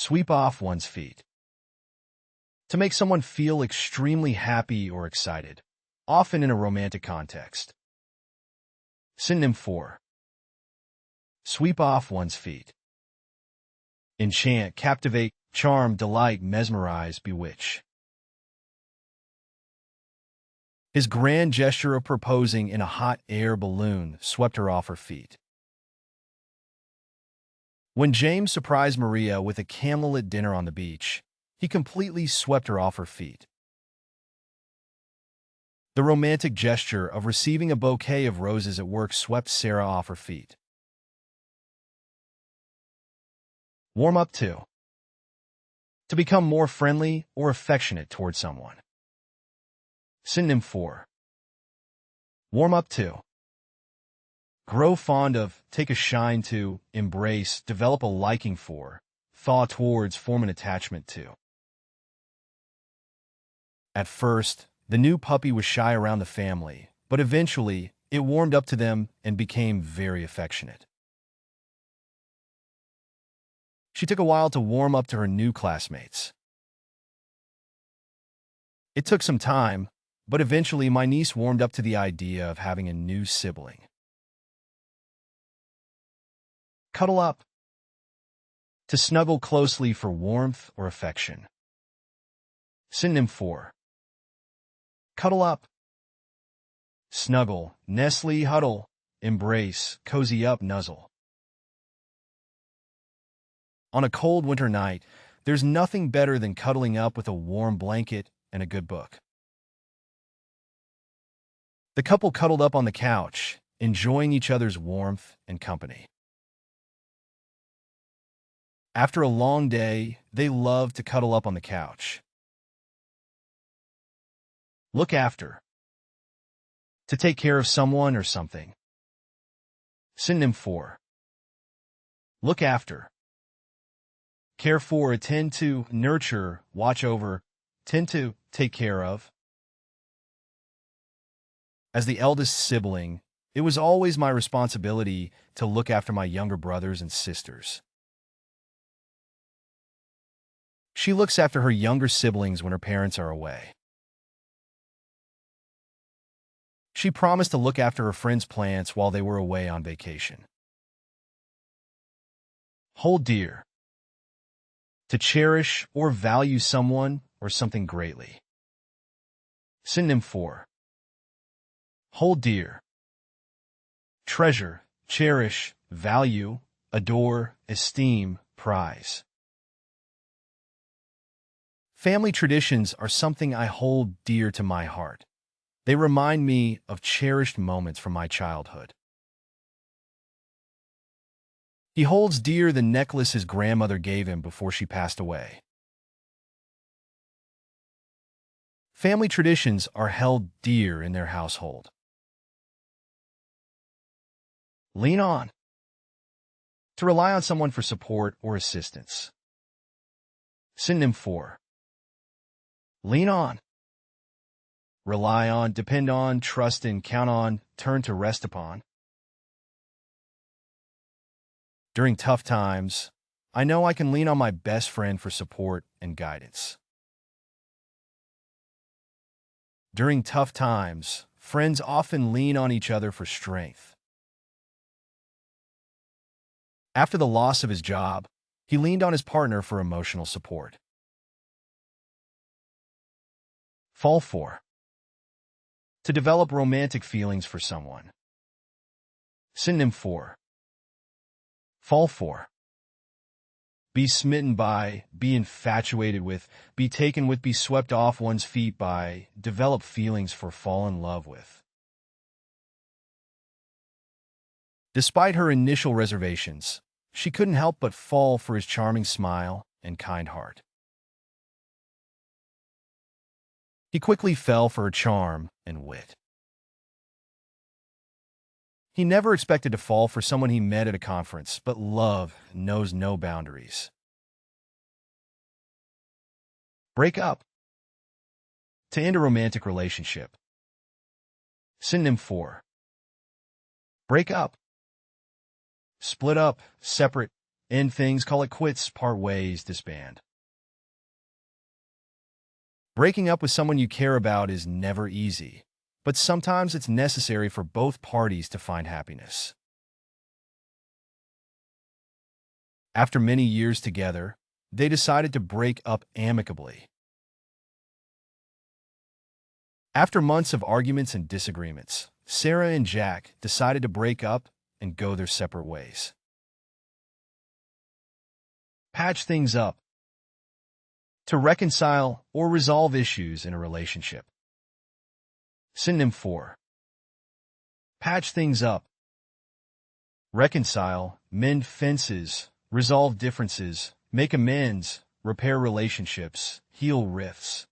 Sweep off one's feet. To make someone feel extremely happy or excited, often in a romantic context. Synonym for sweep off one's feet. Enchant, captivate, charm, delight, mesmerize, bewitch. His grand gesture of proposing in a hot air balloon swept her off her feet. When James surprised Maria with a candlelit dinner on the beach, he completely swept her off her feet. The romantic gesture of receiving a bouquet of roses at work swept Sarah off her feet. Warm up to. To become more friendly or affectionate toward someone. Synonym for warm up to. Grow fond of, take a shine to, embrace, develop a liking for, thaw towards, form an attachment to. At first, the new puppy was shy around the family, but eventually, it warmed up to them and became very affectionate. She took a while to warm up to her new classmates. It took some time, but eventually my niece warmed up to the idea of having a new sibling. Cuddle up. To snuggle closely for warmth or affection. Synonym for cuddle up. Snuggle, nestle, huddle, embrace, cozy up, nuzzle. On a cold winter night, there's nothing better than cuddling up with a warm blanket and a good book. The couple cuddled up on the couch, enjoying each other's warmth and company. After a long day, they loved to cuddle up on the couch. Look after. To take care of someone or something. Synonym for look after. Care for, attend to, nurture, watch over, tend to, take care of. As the eldest sibling, it was always my responsibility to look after my younger brothers and sisters. She looks after her younger siblings when her parents are away. She promised to look after her friends' plants while they were away on vacation. Hold dear. To cherish or value someone or something greatly. Synonym for hold dear. Treasure, cherish, value, adore, esteem, prize. Family traditions are something I hold dear to my heart. They remind me of cherished moments from my childhood. He holds dear the necklace his grandmother gave him before she passed away. Family traditions are held dear in their household. Lean on. To rely on someone for support or assistance. Synonym for lean on. Rely on, depend on, trust in, count on, turn to, rest upon. During tough times, I know I can lean on my best friend for support and guidance. During tough times, friends often lean on each other for strength. After the loss of his job, he leaned on his partner for emotional support. Fall for. To develop romantic feelings for someone. Synonym for fall for. Be smitten by, be infatuated with, be taken with, be swept off one's feet by, develop feelings for, fall in love with. Despite her initial reservations, she couldn't help but fall for his charming smile and kind heart. He quickly fell for her charm and wit. He never expected to fall for someone he met at a conference, but love knows no boundaries. Break up. To end a romantic relationship. Synonym for break up. Split up, separate, End things, call it quits, part ways, disband. Breaking up with someone you care about is never easy, but sometimes it's necessary for both parties to find happiness. After many years together, they decided to break up amicably. After months of arguments and disagreements, Sarah and Jack decided to break up and go their separate ways. Patch things up. To reconcile or resolve issues in a relationship. Synonym for patch things up. Reconcile, mend fences, resolve differences, make amends, repair relationships, heal rifts.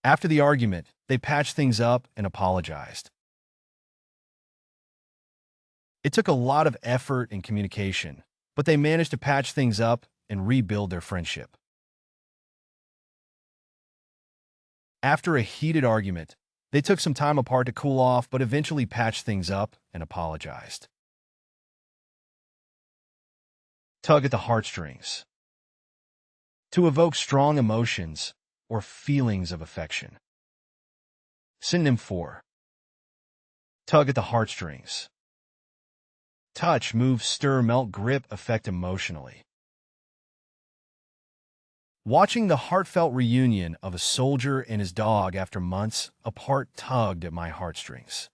After the argument, they patched things up and apologized. It took a lot of effort and communication, but they managed to patch things up and rebuild their friendship. After a heated argument, they took some time apart to cool off, but eventually patched things up and apologized. Tug at the heartstrings. To evoke strong emotions or feelings of affection. Synonym for tug at the heartstrings. Touch, move, stir, melt, grip, affect emotionally. Watching the heartfelt reunion of a soldier and his dog after months apart tugged at my heartstrings.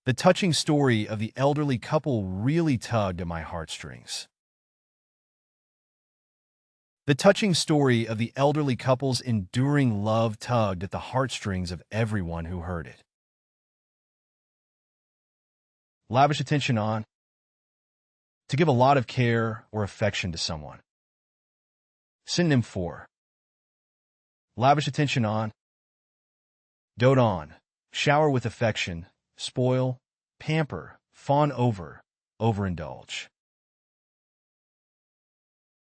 The touching story of the elderly couple really tugged at my heartstrings. The touching story of the elderly couple's enduring love tugged at the heartstrings of everyone who heard it. Lavish attention on. To give a lot of care or affection to someone. Synonym for lavish attention on. Dote on, shower with affection, spoil, pamper, fawn over, overindulge.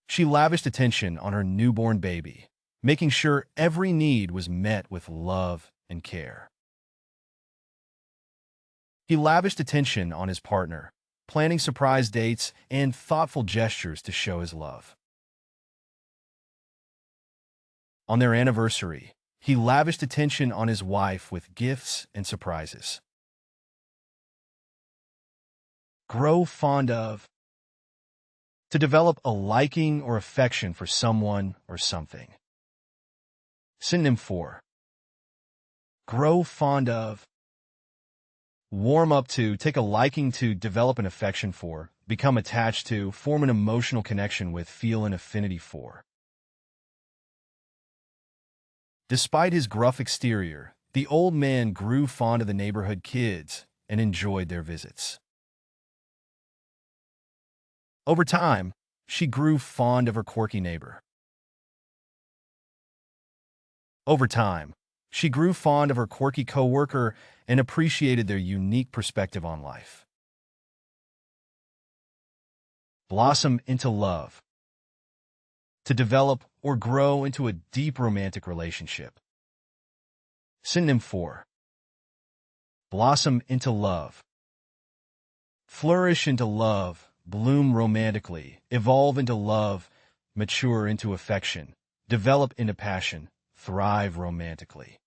She lavished attention on her newborn baby, making sure every need was met with love and care. He lavished attention on his partner, planning surprise dates and thoughtful gestures to show his love. On their anniversary, he lavished attention on his wife with gifts and surprises. Grow fond of. To develop a liking or affection for someone or something. Synonym for grow fond of. Warm up to, take a liking to, develop an affection for, become attached to, form an emotional connection with, feel an affinity for. Despite his gruff exterior, the old man grew fond of the neighborhood kids and enjoyed their visits. Over time, she grew fond of her quirky neighbor. Over time, she grew fond of her quirky coworker and appreciated their unique perspective on life. Blossom into love. To develop or grow into a deep romantic relationship. Synonym for blossom into love. Flourish into love, bloom romantically, evolve into love, mature into affection, develop into passion, thrive romantically.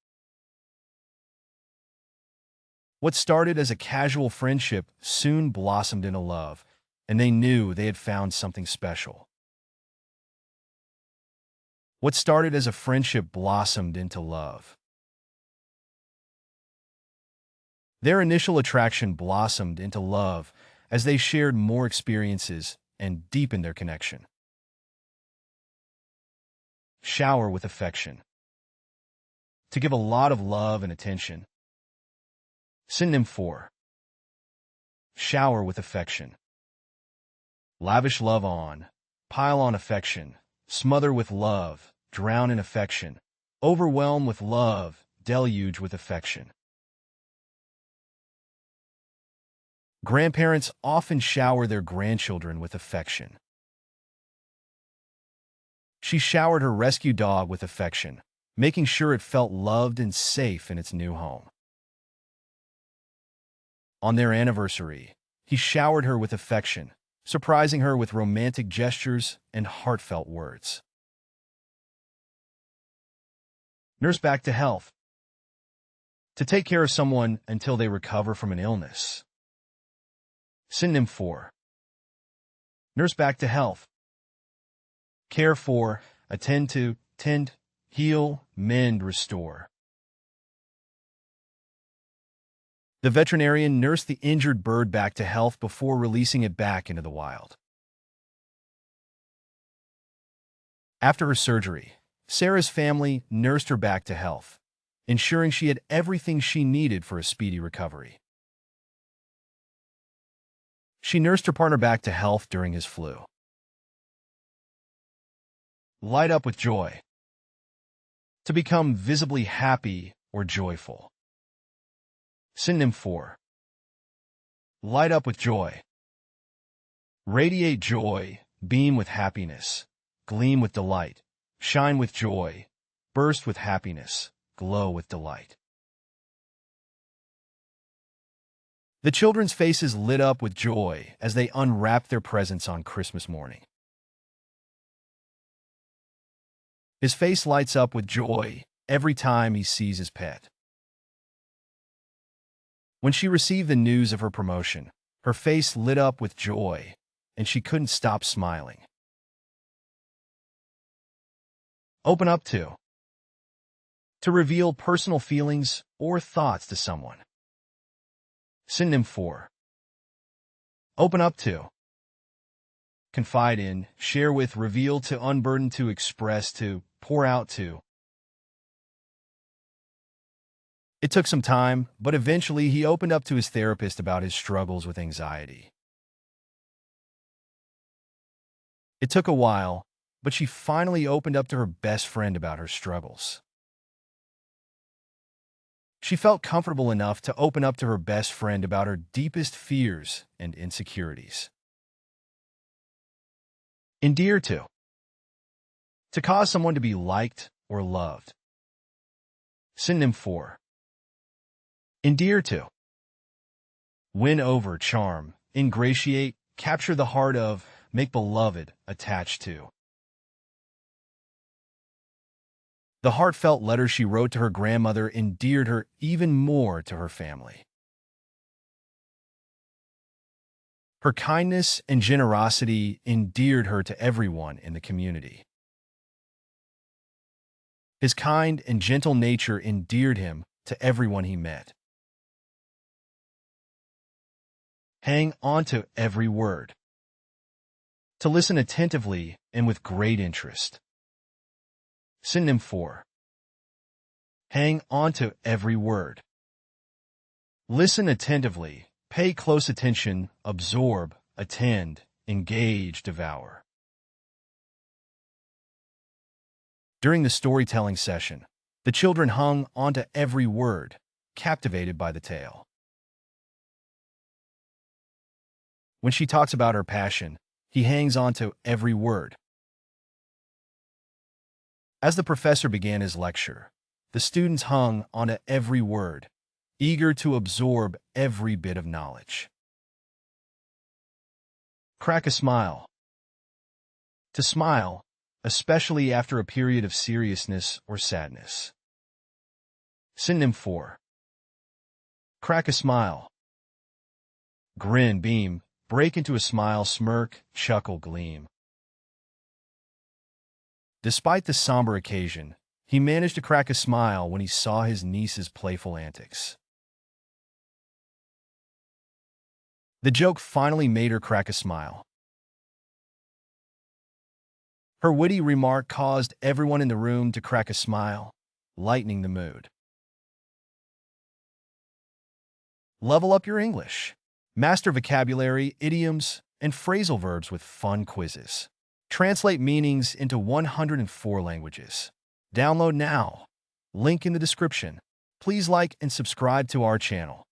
What started as a casual friendship soon blossomed into love, and they knew they had found something special. What started as a friendship blossomed into love. Their initial attraction blossomed into love as they shared more experiences and deepened their connection. Shower with affection. To give a lot of love and attention. Synonym for shower with affection. Lavish love on, pile on affection, smother with love, drown in affection, overwhelm with love, deluge with affection. Grandparents often shower their grandchildren with affection. She showered her rescue dog with affection, making sure it felt loved and safe in its new home. On their anniversary, he showered her with affection, surprising her with romantic gestures and heartfelt words. Nurse back to health. To take care of someone until they recover from an illness. Synonym for nurse back to health. Care for, attend to, tend, heal, mend, restore. The veterinarian nursed the injured bird back to health before releasing it back into the wild. After her surgery, Sarah's family nursed her back to health, ensuring she had everything she needed for a speedy recovery. She nursed her partner back to health during his flu. Light up with joy. To become visibly happy or joyful. Synonym for light up with joy. Radiate joy, beam with happiness, gleam with delight, shine with joy, burst with happiness, glow with delight. The children's faces lit up with joy as they unwrapped their presents on Christmas morning. His face lights up with joy every time he sees his pet. When she received the news of her promotion, her face lit up with joy, and she couldn't stop smiling. Open up to reveal personal feelings or thoughts to someone. Synonym for open up to. Confide in, share with, reveal to, unburden to, express to, pour out to. It took some time, but eventually he opened up to his therapist about his struggles with anxiety. It took a while, but she finally opened up to her best friend about her struggles. She felt comfortable enough to open up to her best friend about her deepest fears and insecurities. Endear to cause someone to be liked or loved. Synonym for endear to. Win over, charm, ingratiate, capture the heart of, make beloved, attached to. The heartfelt letter she wrote to her grandmother endeared her even more to her family. Her kindness and generosity endeared her to everyone in the community. His kind and gentle nature endeared him to everyone he met. Hang on to every word. To listen attentively and with great interest. Synonym for hang on to every word. Listen attentively, pay close attention, absorb, attend, engage, devour. During the storytelling session, the children hung onto every word, captivated by the tale. When she talks about her passion, he hangs on to every word. As the professor began his lecture, the students hung onto every word, eager to absorb every bit of knowledge. Crack a smile. To smile, especially after a period of seriousness or sadness. Synonym for crack a smile. Grin, beam, break into a smile, smirk, chuckle, gleam. Despite the somber occasion, he managed to crack a smile when he saw his niece's playful antics. The joke finally made her crack a smile. Her witty remark caused everyone in the room to crack a smile, lightening the mood. Level up your English. Master vocabulary, idioms, and phrasal verbs with fun quizzes. Translate meanings into 104 languages. Download now. Link in the description. Please like and subscribe to our channel.